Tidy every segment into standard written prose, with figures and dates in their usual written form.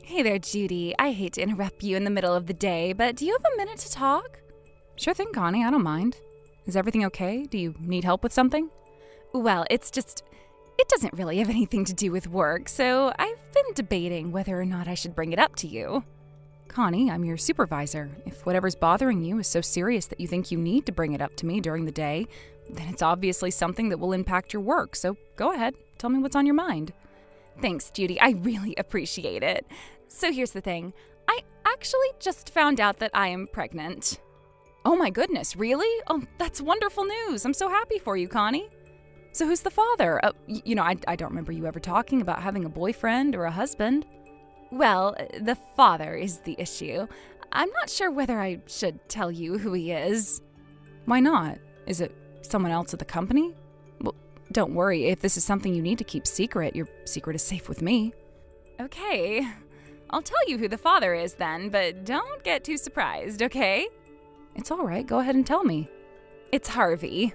Hey there, Judy. I hate to interrupt you in the middle of the day, but do you have a minute to talk? Sure thing, Connie. I don't mind. Is everything okay? Do you need help with something? Well, it doesn't really have anything to do with work, so I've been debating whether or not I should bring it up to you. Connie, I'm your supervisor. If whatever's bothering you is so serious that you think you need to bring it up to me during the day, then it's obviously something that will impact your work, so go ahead. Tell me what's on your mind. Thanks, Judy. I really appreciate it. So here's the thing. I actually just found out that I am pregnant. Oh my goodness, really? Oh, that's wonderful news. I'm so happy for you, Connie. So who's the father? I don't remember you ever talking about having a boyfriend or a husband. Well, the father is the issue. I'm not sure whether I should tell you who he is. Why not? Is it someone else at the company? Well, don't worry. If this is something you need to keep secret, your secret is safe with me. Okay. I'll tell you who the father is then, but don't get too surprised, okay? It's all right. Go ahead and tell me. It's Harvey.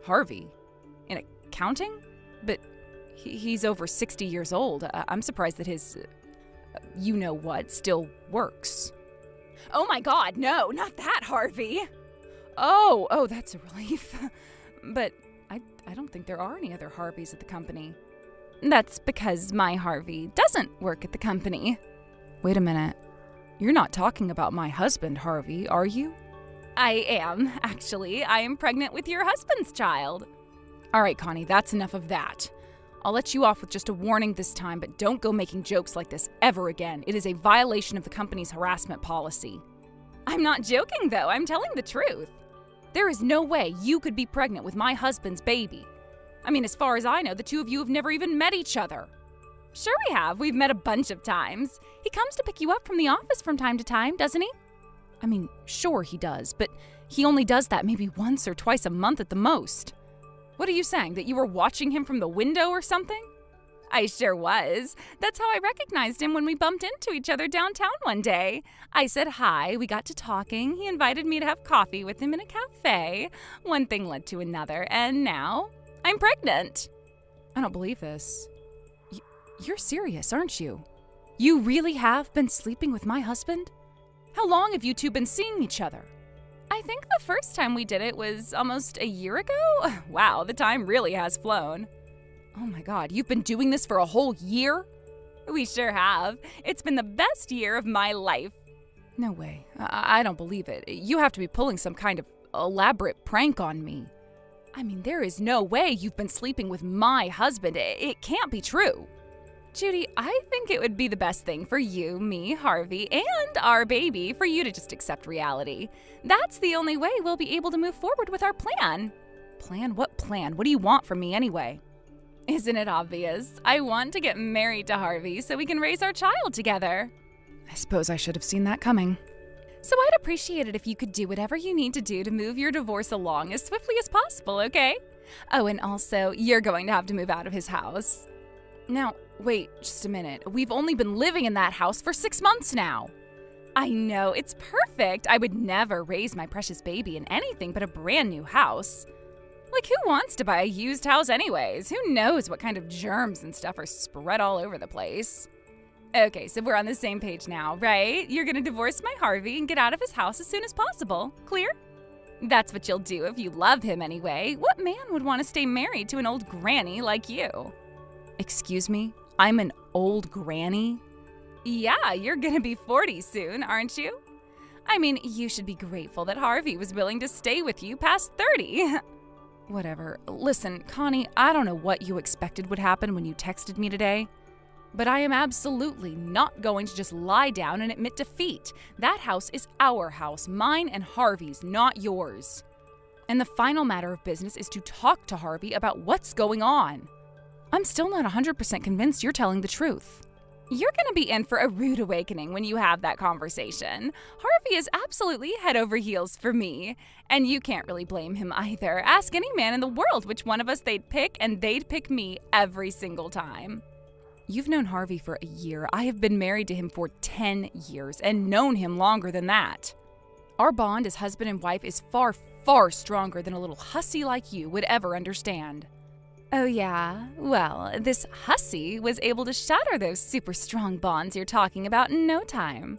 Harvey? In accounting? But he's over 60 years old. I'm surprised that his, still works. Oh my God, no, not that Harvey. Oh, that's a relief. But I don't think there are any other Harveys at the company. That's because my Harvey doesn't work at the company. Wait a minute. You're not talking about my husband, Harvey, are you? I am, actually. I am pregnant with your husband's child. All right, Connie, that's enough of that. I'll let you off with just a warning this time, but don't go making jokes like this ever again. It is a violation of the company's harassment policy. I'm not joking, though. I'm telling the truth. There is no way you could be pregnant with my husband's baby. I mean, as far as I know, the two of you have never even met each other. Sure we have. We've met a bunch of times. He comes to pick you up from the office from time to time, doesn't he? I mean, sure he does, but he only does that maybe once or twice a month at the most. What are you saying, that you were watching him from the window or something? I sure was. That's how I recognized him when we bumped into each other downtown one day. I said hi, we got to talking, he invited me to have coffee with him in a cafe. One thing led to another, and now I'm pregnant. I don't believe this. You're serious, aren't you? You really have been sleeping with my husband? How long have you two been seeing each other? I think the first time we did it was almost a year ago. Wow, the time really has flown. Oh my God, you've been doing this for a whole year? We sure have. It's been the best year of my life. No way. I don't believe it. You have to be pulling some kind of elaborate prank on me. I mean, there is no way you've been sleeping with my husband. It can't be true. Judy, I think it would be the best thing for you, me, Harvey, and our baby for you to just accept reality. That's the only way we'll be able to move forward with our plan. Plan? What plan? What do you want from me anyway? Isn't it obvious? I want to get married to Harvey so we can raise our child together. I suppose I should have seen that coming. So I'd appreciate it if you could do whatever you need to do to move your divorce along as swiftly as possible, okay? Oh, and also, you're going to have to move out of his house. Now, wait just a minute. We've only been living in that house for 6 months now. I know, it's perfect. I would never raise my precious baby in anything but a brand new house. Like, who wants to buy a used house anyways? Who knows what kind of germs and stuff are spread all over the place? Okay, so we're on the same page now, right? You're gonna divorce my Harvey and get out of his house as soon as possible. Clear? That's what you'll do if you love him anyway. What man would want to stay married to an old granny like you? Excuse me? I'm an old granny? Yeah, you're gonna be 40 soon, aren't you? I mean, you should be grateful that Harvey was willing to stay with you past 30. Whatever. Listen, Connie, I don't know what you expected would happen when you texted me today, but I am absolutely not going to just lie down and admit defeat. That house is our house, mine and Harvey's, not yours. And the final matter of business is to talk to Harvey about what's going on. I'm still not 100% convinced you're telling the truth. You're going to be in for a rude awakening when you have that conversation. Harvey is absolutely head over heels for me. And you can't really blame him either. Ask any man in the world which one of us they'd pick, and they'd pick me every single time. You've known Harvey for a year. I have been married to him for 10 years and known him longer than that. Our bond as husband and wife is far, far stronger than a little hussy like you would ever understand. Oh, yeah? Well, this hussy was able to shatter those super strong bonds you're talking about in no time.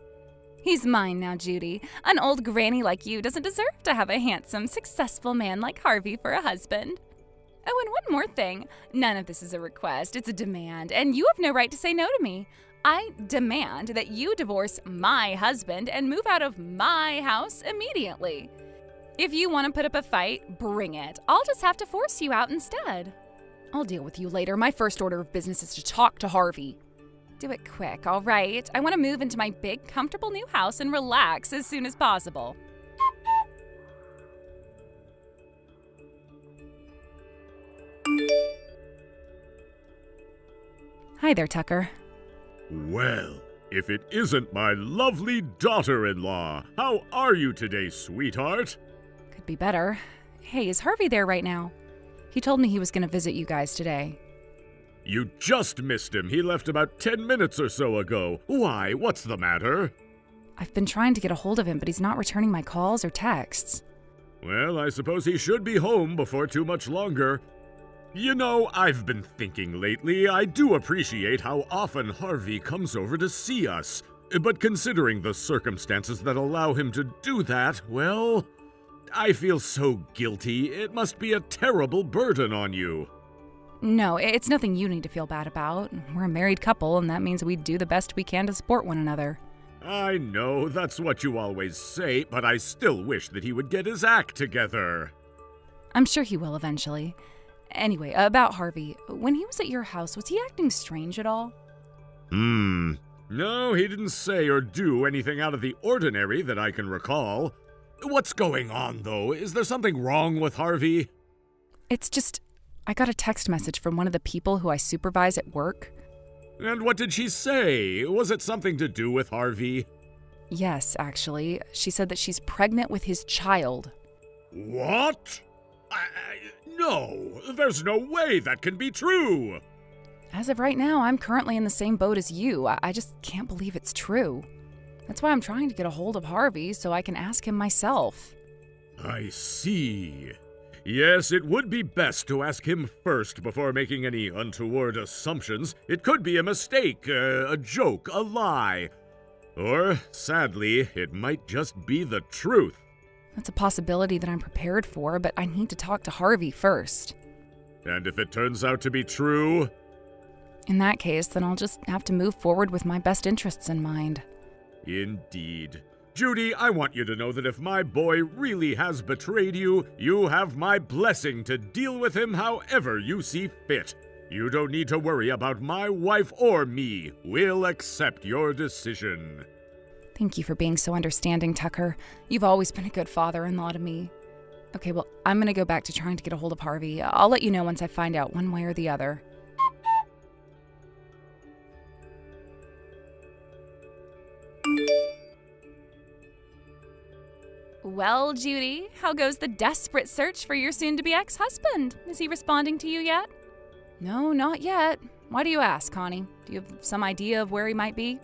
He's mine now, Judy. An old granny like you doesn't deserve to have a handsome, successful man like Harvey for a husband. Oh, and one more thing. None of this is a request, it's a demand, and you have no right to say no to me. I demand that you divorce my husband and move out of my house immediately. If you want to put up a fight, bring it. I'll just have to force you out instead. I'll deal with you later. My first order of business is to talk to Harvey. Do it quick, all right? I want to move into my big, comfortable new house and relax as soon as possible. Hi there, Tucker. Well, if it isn't my lovely daughter-in-law, how are you today, sweetheart? Could be better. Hey, is Harvey there right now? He told me he was going to visit you guys today. You just missed him. He left about 10 minutes or so ago. Why, what's the matter? I've been trying to get a hold of him, but he's not returning my calls or texts. Well, I suppose he should be home before too much longer. You know, I've been thinking lately, I do appreciate how often Harvey comes over to see us. But considering the circumstances that allow him to do that, well, I feel so guilty. It must be a terrible burden on you. No, it's nothing you need to feel bad about. We're a married couple, and that means we do the best we can to support one another. I know, that's what you always say, but I still wish that he would get his act together. I'm sure he will eventually. Anyway, about Harvey. When he was at your house, was he acting strange at all? No, he didn't say or do anything out of the ordinary that I can recall. What's going on, though? Is there something wrong with Harvey? It's just, I got a text message from one of the people who I supervise at work. And what did she say? Was it something to do with Harvey? Yes, actually. She said that she's pregnant with his child. What? No, there's no way that can be true. As of right now, I'm currently in the same boat as you. I just can't believe it's true. That's why I'm trying to get a hold of Harvey so I can ask him myself. I see. Yes, it would be best to ask him first before making any untoward assumptions. It could be a mistake, a joke, a lie. Or, sadly, it might just be the truth. That's a possibility that I'm prepared for, but I need to talk to Harvey first. And if it turns out to be true? In that case, then I'll just have to move forward with my best interests in mind. Indeed. Judy, I want you to know that if my boy really has betrayed you, you have my blessing to deal with him however you see fit. You don't need to worry about my wife or me. We'll accept your decision. Thank you for being so understanding, Tucker. You've always been a good father-in-law to me. Okay, well, I'm gonna go back to trying to get a hold of Harvey. I'll let you know once I find out one way or the other. Well, Judy, how goes the desperate search for your soon-to-be ex-husband? Is he responding to you yet? No, not yet. Why do you ask, Connie? Do you have some idea of where he might be?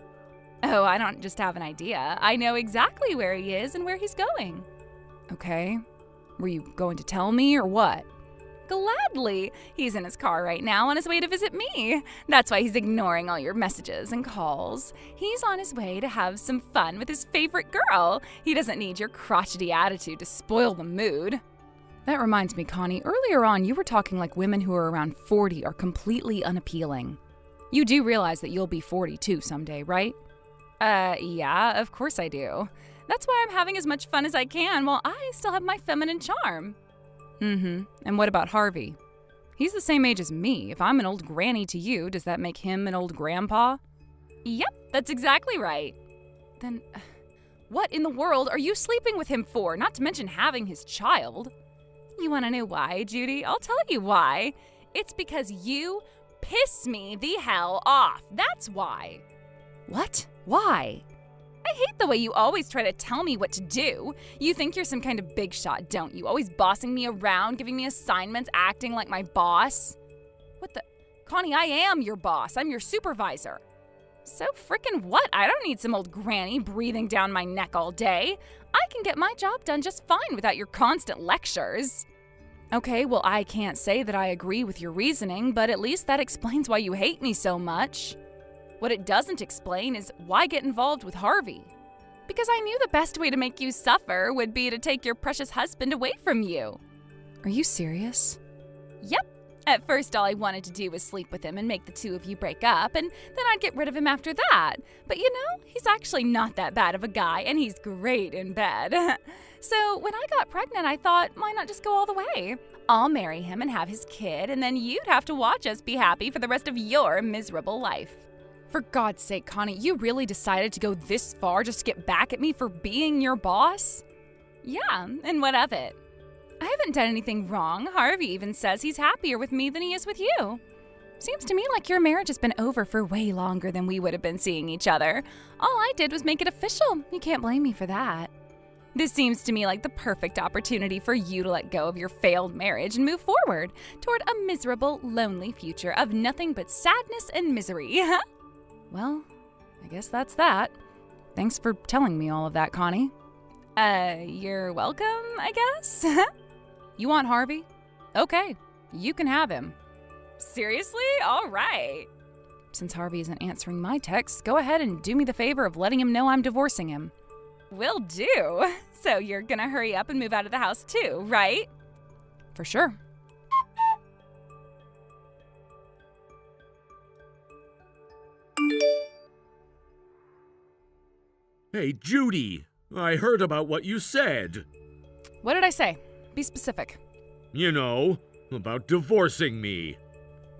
Oh, I don't just have an idea. I know exactly where he is and where he's going. Okay. Were you going to tell me or what? Gladly. He's in his car right now on his way to visit me. That's why he's ignoring all your messages and calls. He's on his way to have some fun with his favorite girl. He doesn't need your crotchety attitude to spoil the mood. That reminds me, Connie, earlier on you were talking like women who are around 40 are completely unappealing. You do realize that you'll be 42 someday, right? Yeah, of course I do. That's why I'm having as much fun as I can while I still have my feminine charm. And what about Harvey? He's the same age as me. If I'm an old granny to you, does that make him an old grandpa? Yep, that's exactly right. Then, what in the world are you sleeping with him for, not to mention having his child? You want to know why, Judy? I'll tell you why. It's because you piss me the hell off. That's why. What? Why? I hate the way you always try to tell me what to do. You think you're some kind of big shot, don't you? Always bossing me around, giving me assignments, acting like my boss. What the? Connie, I am your boss. I'm your supervisor. So frickin' what? I don't need some old granny breathing down my neck all day. I can get my job done just fine without your constant lectures. Okay, well, I can't say that I agree with your reasoning, but at least that explains why you hate me so much. What it doesn't explain is why get involved with Harvey. Because I knew the best way to make you suffer would be to take your precious husband away from you. Are you serious? Yep. At first, all I wanted to do was sleep with him and make the two of you break up, and then I'd get rid of him after that. But you know, he's actually not that bad of a guy, and he's great in bed. So when I got pregnant, I thought, why not just go all the way? I'll marry him and have his kid, and then you'd have to watch us be happy for the rest of your miserable life. For God's sake, Connie, you really decided to go this far just to get back at me for being your boss? Yeah, and what of it? I haven't done anything wrong. Harvey even says he's happier with me than he is with you. Seems to me like your marriage has been over for way longer than we would have been seeing each other. All I did was make it official. You can't blame me for that. This seems to me like the perfect opportunity for you to let go of your failed marriage and move forward toward a miserable, lonely future of nothing but sadness and misery. Well, I guess that's that. Thanks for telling me all of that, Connie. You're welcome, I guess? You want Harvey? Okay, you can have him. Seriously? All right. Since Harvey isn't answering my texts, go ahead and do me the favor of letting him know I'm divorcing him. Will do. So you're gonna hurry up and move out of the house too, right? For sure. Hey, Judy, I heard about what you said. What did I say? Be specific. You know, about divorcing me.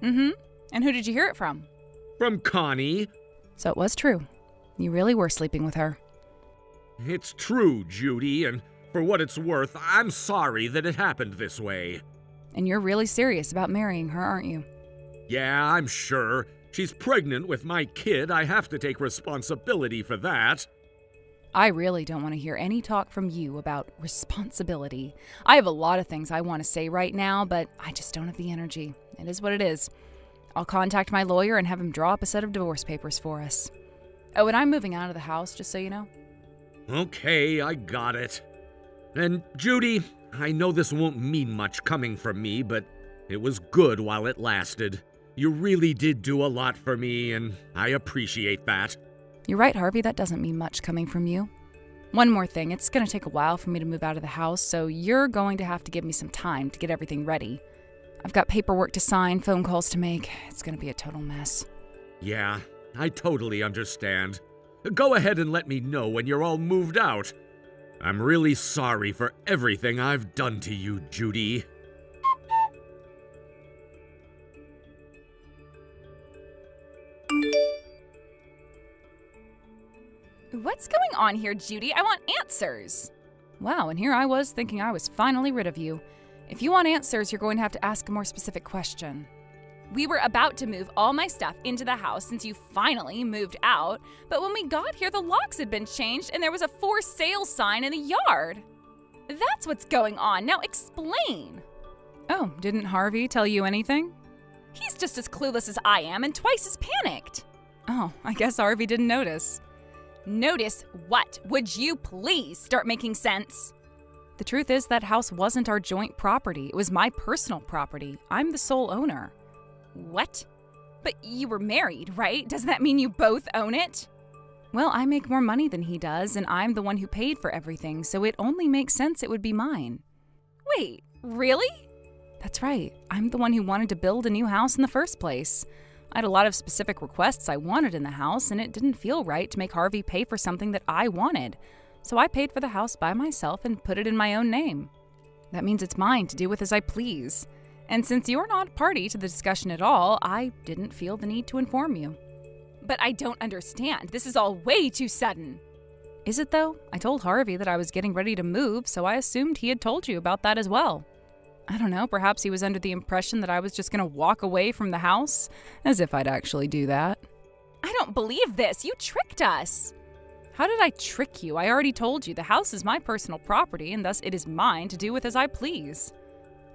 Mm-hmm. And who did you hear it from? From Connie. So it was true. You really were sleeping with her. It's true, Judy, and for what it's worth, I'm sorry that it happened this way. And you're really serious about marrying her, aren't you? Yeah, I'm sure. She's pregnant with my kid. I have to take responsibility for that. I really don't want to hear any talk from you about responsibility. I have a lot of things I want to say right now, but I just don't have the energy. It is what it is. I'll contact my lawyer and have him draw up a set of divorce papers for us. Oh, and I'm moving out of the house, just so you know. Okay, I got it. And Judy, I know this won't mean much coming from me, but it was good while it lasted. You really did do a lot for me, and I appreciate that. You're right, Harvey, that doesn't mean much coming from you. One more thing, it's going to take a while for me to move out of the house, so you're going to have to give me some time to get everything ready. I've got paperwork to sign, phone calls to make. It's going to be a total mess. Yeah, I totally understand. Go ahead and let me know when you're all moved out. I'm really sorry for everything I've done to you, Judy. What's going on here, Judy? I want answers. Wow, and here I was thinking I was finally rid of you. If you want answers, you're going to have to ask a more specific question. We were about to move all my stuff into the house since you finally moved out, but when we got here, the locks had been changed and there was a for sale sign in the yard. That's what's going on. Now explain. Oh, didn't Harvey tell you anything? He's just as clueless as I am and twice as panicked. Oh, I guess Harvey didn't notice. Notice what? Would you please start making sense? The truth is that house wasn't our joint property. It was my personal property. I'm the sole owner. What? But you were married, right? Doesn't that mean you both own it? Well, I make more money than he does, and I'm the one who paid for everything, so it only makes sense it would be mine. Wait, really? That's right. I'm the one who wanted to build a new house in the first place. I had a lot of specific requests I wanted in the house, and it didn't feel right to make Harvey pay for something that I wanted. So I paid for the house by myself and put it in my own name. That means it's mine to do with as I please. And since you're not party to the discussion at all, I didn't feel the need to inform you. But I don't understand. This is all way too sudden. Is it though? I told Harvey that I was getting ready to move, so I assumed he had told you about that as well. I don't know, perhaps he was under the impression that I was just going to walk away from the house, as if I'd actually do that. I don't believe this. You tricked us. How did I trick you? I already told you the house is my personal property, and thus it is mine to do with as I please.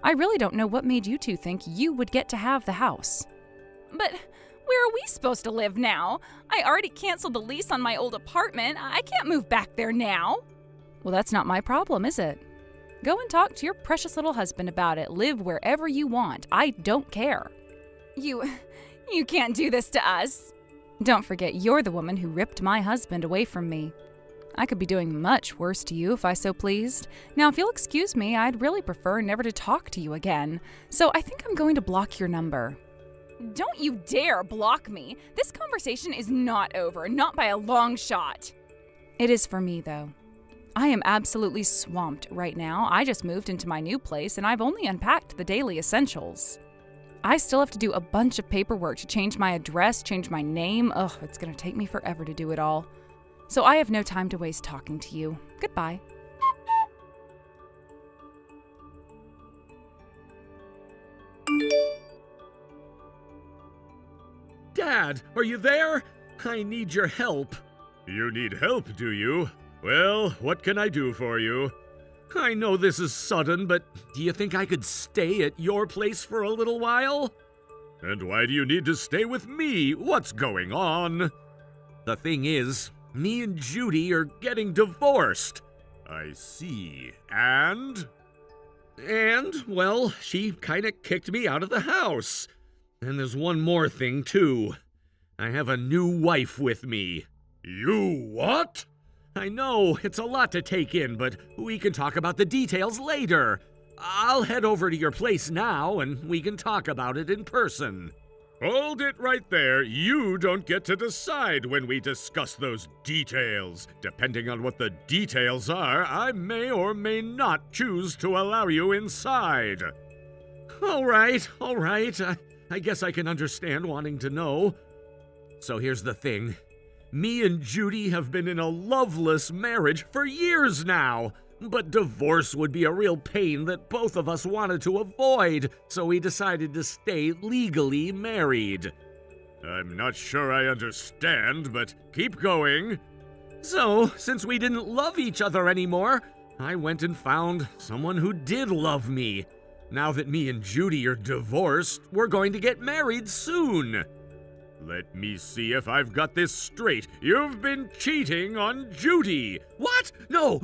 I really don't know what made you two think you would get to have the house. But where are we supposed to live now? I already canceled the lease on my old apartment. I can't move back there now. Well, that's not my problem, is it? Go and talk to your precious little husband about it. Live wherever you want. I don't care. You can't do this to us. Don't forget, you're the woman who ripped my husband away from me. I could be doing much worse to you if I so pleased. Now, if you'll excuse me, I'd really prefer never to talk to you again. So I think I'm going to block your number. Don't you dare block me. This conversation is not over, not by a long shot. It is for me, though. I am absolutely swamped right now. I just moved into my new place, and I've only unpacked the daily essentials. I still have to do a bunch of paperwork to change my address, change my name. Ugh, it's going to take me forever to do it all. So I have no time to waste talking to you. Goodbye. Dad, are you there? I need your help. You need help, do you? Well, what can I do for you? I know this is sudden, but do you think I could stay at your place for a little while? And why do you need to stay with me? What's going on? The thing is, me and Judy are getting divorced. I see. And, well, she kinda kicked me out of the house. And there's one more thing, too. I have a new wife with me. You what? I know, it's a lot to take in, but we can talk about the details later. I'll head over to your place now, and we can talk about it in person. Hold it right there. You don't get to decide when we discuss those details. Depending on what the details are, I may or may not choose to allow you inside. All right. I guess I can understand wanting to know. So here's the thing. Me and Judy have been in a loveless marriage for years now, but divorce would be a real pain that both of us wanted to avoid, so we decided to stay legally married. I'm not sure I understand, but keep going. So, since we didn't love each other anymore, I went and found someone who did love me. Now that me and Judy are divorced, we're going to get married soon. Let me see if I've got this straight. You've been cheating on Judy. What? No,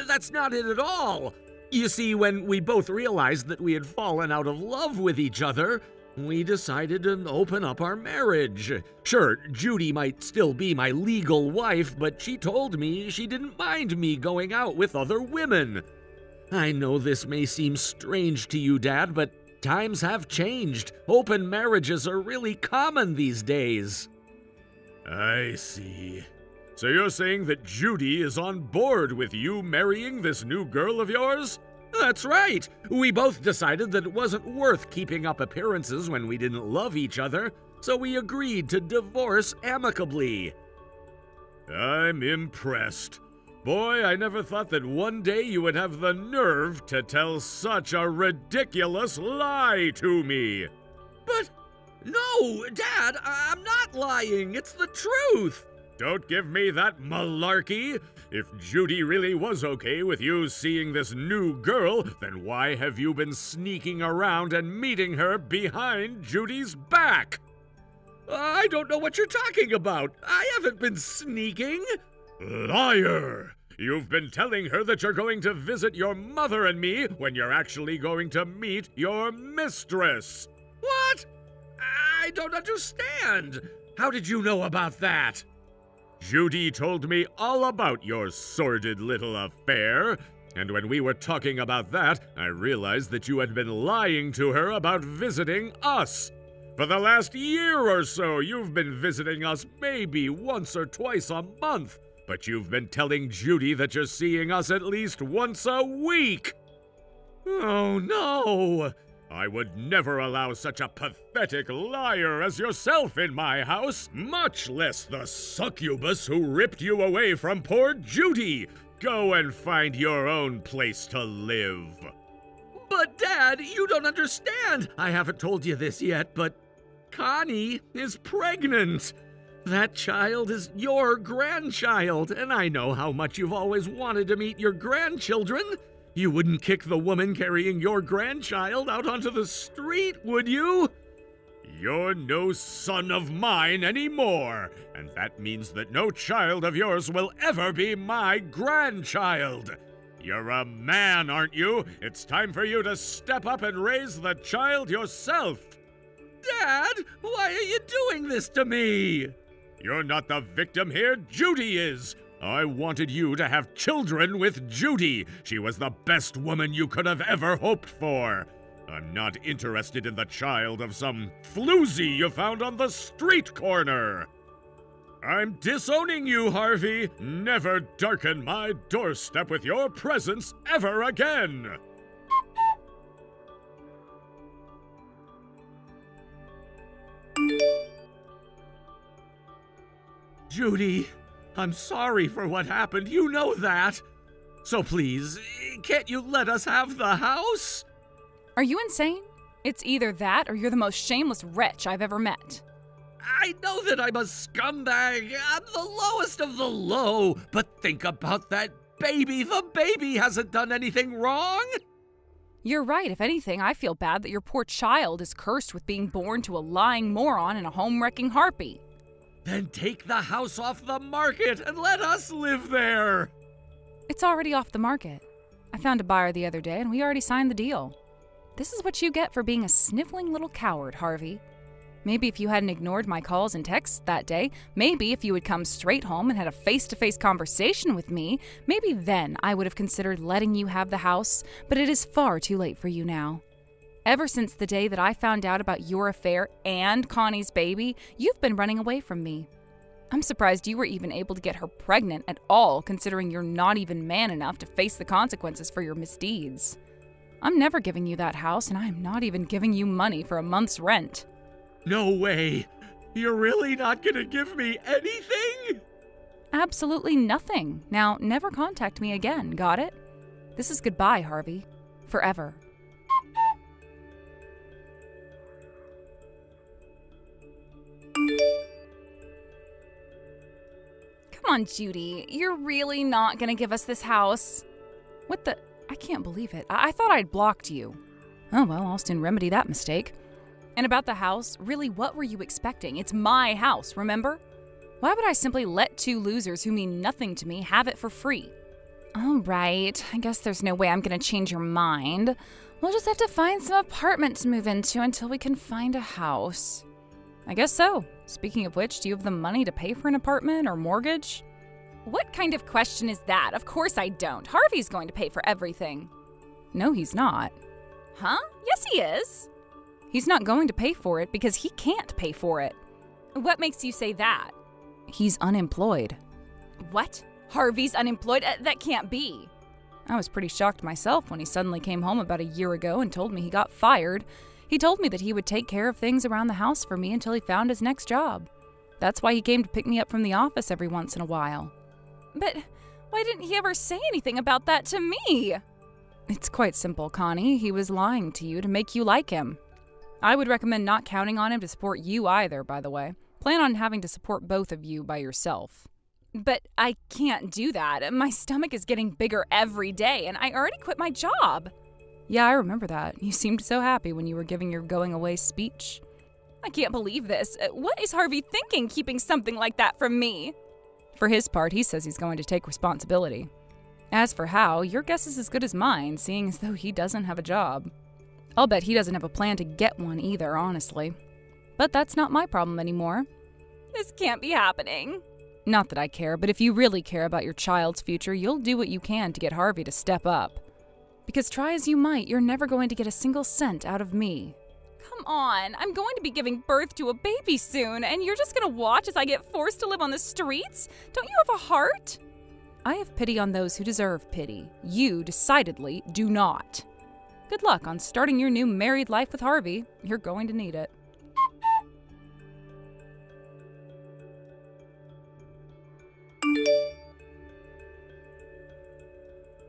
that's not it at all. You see, when we both realized that we had fallen out of love with each other, we decided to open up our marriage. Sure, Judy might still be my legal wife, but she told me she didn't mind me going out with other women. I know this may seem strange to you, Dad, but times have changed. Open marriages are really common these days. I see. So you're saying that Judy is on board with you marrying this new girl of yours? That's right. We both decided that it wasn't worth keeping up appearances when we didn't love each other, so we agreed to divorce amicably. I'm impressed. Boy, I never thought that one day you would have the nerve to tell such a ridiculous lie to me. But, no, Dad, I'm not lying. It's the truth. Don't give me that malarkey. If Judy really was okay with you seeing this new girl, then why have you been sneaking around and meeting her behind Judy's back? I don't know what you're talking about. I haven't been sneaking. Liar! You've been telling her that you're going to visit your mother and me when you're actually going to meet your mistress. What? I don't understand. How did you know about that? Judy told me all about your sordid little affair, and when we were talking about that, I realized that you had been lying to her about visiting us. For the last year or so, you've been visiting us maybe once or twice a month. But you've been telling Judy that you're seeing us at least once a week! Oh no! I would never allow such a pathetic liar as yourself in my house, much less the succubus who ripped you away from poor Judy! Go and find your own place to live! But Dad, you don't understand! I haven't told you this yet, but Connie is pregnant! That child is your grandchild, and I know how much you've always wanted to meet your grandchildren. You wouldn't kick the woman carrying your grandchild out onto the street, would you? You're no son of mine anymore, and that means that no child of yours will ever be my grandchild. You're a man, aren't you? It's time for you to step up and raise the child yourself. Dad, why are you doing this to me? You're not the victim here, Judy is. I wanted you to have children with Judy. She was the best woman you could have ever hoped for. I'm not interested in the child of some floozy you found on the street corner. I'm disowning you, Harvey. Never darken my doorstep with your presence ever again. Judy, I'm sorry for what happened. You know that. So please, can't you let us have the house? Are you insane? It's either that or you're the most shameless wretch I've ever met. I know that I'm a scumbag. I'm the lowest of the low. But think about that baby. The baby hasn't done anything wrong. You're right. If anything, I feel bad that your poor child is cursed with being born to a lying moron and a home-wrecking harpy. Then take the house off the market and let us live there. It's already off the market. I found a buyer the other day and we already signed the deal. This is what you get for being a sniveling little coward, Harvey. Maybe if you hadn't ignored my calls and texts that day, maybe if you had come straight home and had a face-to-face conversation with me, maybe then I would have considered letting you have the house, but it is far too late for you now. Ever since the day that I found out about your affair and Connie's baby, you've been running away from me. I'm surprised you were even able to get her pregnant at all, considering you're not even man enough to face the consequences for your misdeeds. I'm never giving you that house, and I'm not even giving you money for a month's rent. No way. You're really not gonna give me anything? Absolutely nothing. Now, never contact me again, got it? This is goodbye, Harvey. Forever. Come on, Judy. You're really not gonna give us this house? What the? I can't believe it. I thought I'd blocked you. Oh well, I'll soon remedy that mistake. And about the house, really, what were you expecting? It's my house, remember? Why would I simply let two losers who mean nothing to me have it for free? All right. I guess there's no way I'm gonna change your mind. We'll just have to find some apartment to move into until we can find a house. I guess so. Speaking of which, do you have the money to pay for an apartment or mortgage? What kind of question is that? Of course I don't. Harvey's going to pay for everything. No, he's not. Huh? Yes, he is. He's not going to pay for it because he can't pay for it. What makes you say that? He's unemployed. What? Harvey's unemployed? That can't be. I was pretty shocked myself when he suddenly came home about a year ago and told me he got fired. He told me that he would take care of things around the house for me until he found his next job. That's why he came to pick me up from the office every once in a while. But why didn't he ever say anything about that to me? It's quite simple, Connie. He was lying to you to make you like him. I would recommend not counting on him to support you either, by the way. Plan on having to support both of you by yourself. But I can't do that. My stomach is getting bigger every day, and I already quit my job. Yeah, I remember that. You seemed so happy when you were giving your going away speech. I can't believe this. What is Harvey thinking, keeping something like that from me? For his part, he says he's going to take responsibility. As for how, your guess is as good as mine, seeing as though he doesn't have a job. I'll bet he doesn't have a plan to get one either, honestly. But that's not my problem anymore. This can't be happening. Not that I care, but if you really care about your child's future, you'll do what you can to get Harvey to step up. Because try as you might, you're never going to get a single cent out of me. Come on, I'm going to be giving birth to a baby soon, and you're just going to watch as I get forced to live on the streets? Don't you have a heart? I have pity on those who deserve pity. You decidedly do not. Good luck on starting your new married life with Harvey. You're going to need it.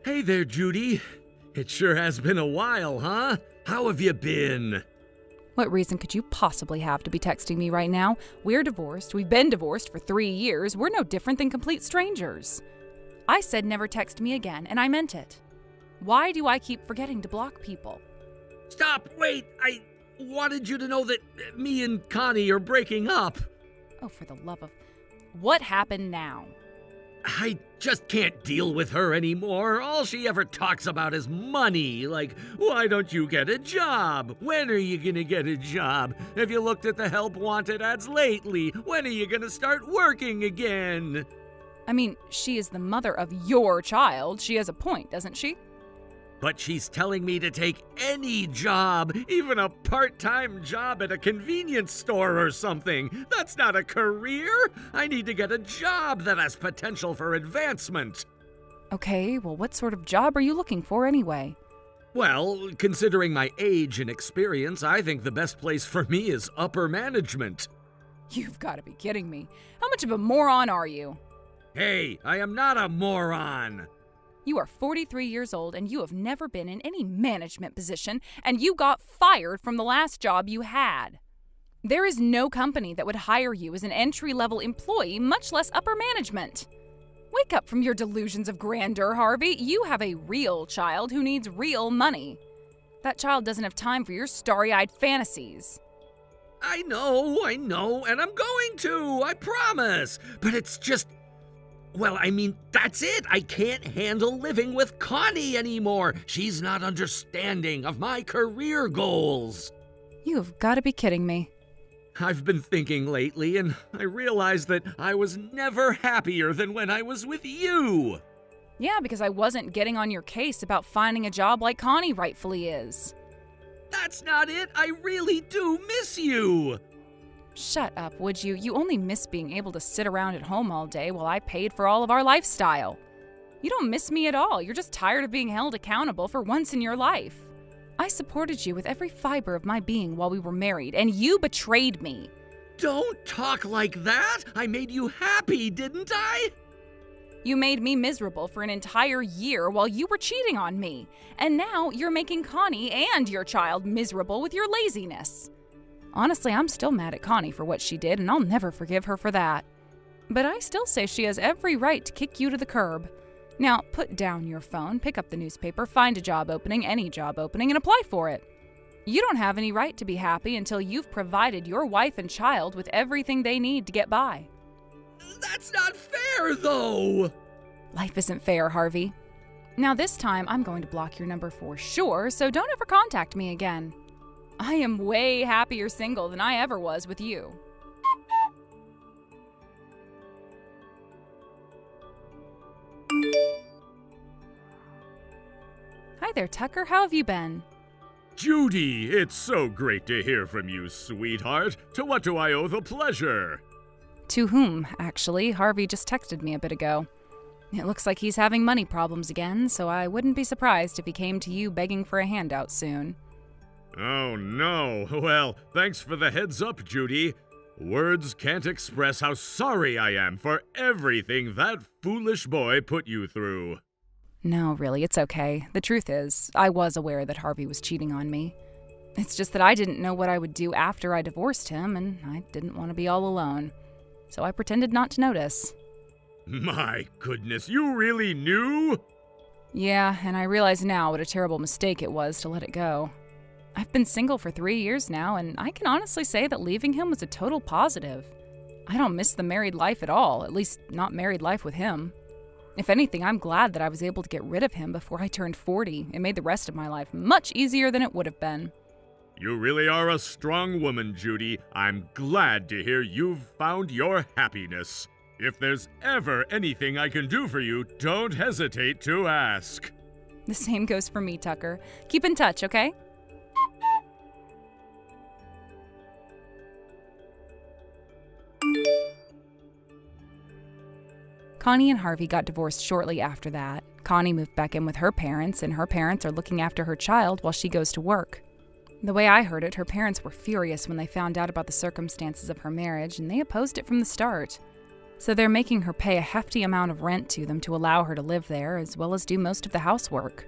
Hey there, Judy. It sure has been a while, huh? How have you been? What reason could you possibly have to be texting me right now? We're divorced. We've been divorced for 3 years. We're no different than complete strangers. I said never text me again, and I meant it. Why do I keep forgetting to block people? Stop! Wait! I wanted you to know that me and Connie are breaking up. Oh, for the love of... What happened now? I just can't deal with her anymore. All she ever talks about is money. Like, why don't you get a job? When are you gonna get a job? Have you looked at the help wanted ads lately? When are you gonna start working again? I mean, she is the mother of your child. She has a point, doesn't she? But she's telling me to take any job, even a part-time job at a convenience store or something. That's not a career. I need to get a job that has potential for advancement. Okay, well, what sort of job are you looking for anyway? Well, considering my age and experience, I think the best place for me is upper management. You've got to be kidding me. How much of a moron are you? Hey, I am not a moron. You are 43 years old and you have never been in any management position, and you got fired from the last job you had. There is no company that would hire you as an entry-level employee, much less upper management. Wake up from your delusions of grandeur, Harvey. You have a real child who needs real money. That child doesn't have time for your starry-eyed fantasies. I know, and I'm going to, I promise. But it's just... Well, I mean, that's it. I can't handle living with Connie anymore. She's not understanding of my career goals. You've got to be kidding me. I've been thinking lately, and I realized that I was never happier than when I was with you. Yeah, because I wasn't getting on your case about finding a job like Connie rightfully is. That's not it. I really do miss you. Shut up, would you? You only miss being able to sit around at home all day while I paid for all of our lifestyle. You don't miss me at all. You're just tired of being held accountable for once in your life. I supported you with every fiber of my being while we were married, and you betrayed me. Don't talk like that. I made you happy, didn't I? You made me miserable for an entire year while you were cheating on me. And now you're making Connie and your child miserable with your laziness. Honestly, I'm still mad at Connie for what she did, and I'll never forgive her for that. But I still say she has every right to kick you to the curb. Now, put down your phone, pick up the newspaper, find a job opening, any job opening, and apply for it. You don't have any right to be happy until you've provided your wife and child with everything they need to get by. That's not fair, though. Life isn't fair, Harvey. Now, this time, I'm going to block your number for sure, so don't ever contact me again. I am way happier single than I ever was with you. Hi there, Tucker. How have you been? Judy, it's so great to hear from you, sweetheart. To what do I owe the pleasure? To whom, actually? Harvey just texted me a bit ago. It looks like he's having money problems again, so I wouldn't be surprised if he came to you begging for a handout soon. Oh no. Well, thanks for the heads up, Judy. Words can't express how sorry I am for everything that foolish boy put you through. No, really, it's okay. The truth is, I was aware that Harvey was cheating on me. It's just that I didn't know what I would do after I divorced him, and I didn't want to be all alone. So I pretended not to notice. My goodness, you really knew? Yeah, and I realize now what a terrible mistake it was to let it go. I've been single for 3 years now, and I can honestly say that leaving him was a total positive. I don't miss the married life at all, at least not married life with him. If anything, I'm glad that I was able to get rid of him before I turned 40. It made the rest of my life much easier than it would have been. You really are a strong woman, Judy. I'm glad to hear you've found your happiness. If there's ever anything I can do for you, don't hesitate to ask. The same goes for me, Tucker. Keep in touch, okay? Connie and Harvey got divorced shortly after that. Connie moved back in with her parents, and her parents are looking after her child while she goes to work. The way I heard it, her parents were furious when they found out about the circumstances of her marriage, and they opposed it from the start. So they're making her pay a hefty amount of rent to them to allow her to live there, as well as do most of the housework.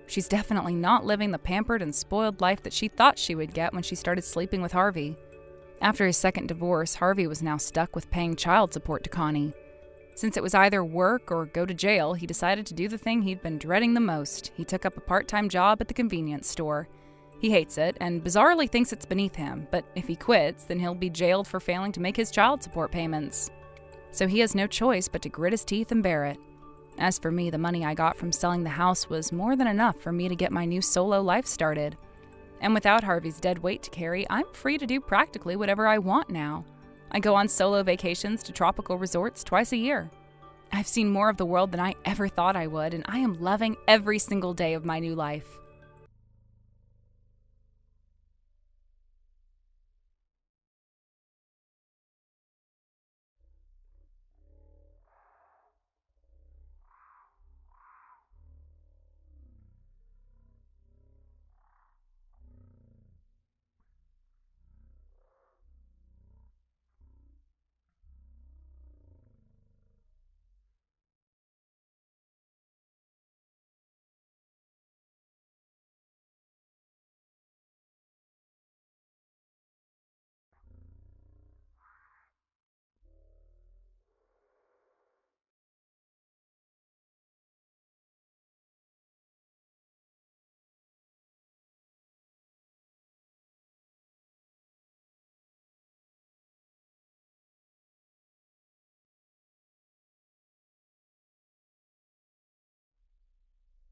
She's definitely not living the pampered and spoiled life that she thought she would get when she started sleeping with Harvey. After his second divorce, Harvey was now stuck with paying child support to Connie. Since it was either work or go to jail, he decided to do the thing he'd been dreading the most. He took up a part-time job at the convenience store. He hates it and bizarrely thinks it's beneath him, but if he quits, then he'll be jailed for failing to make his child support payments. so he has no choice but to grit his teeth and bear it. As for me, the money I got from selling the house was more than enough for me to get my new solo life started. And without Harvey's dead weight to carry, I'm free to do practically whatever I want now. I go on solo vacations to tropical resorts twice a year. I've seen more of the world than I ever thought I would, and I am loving every single day of my new life.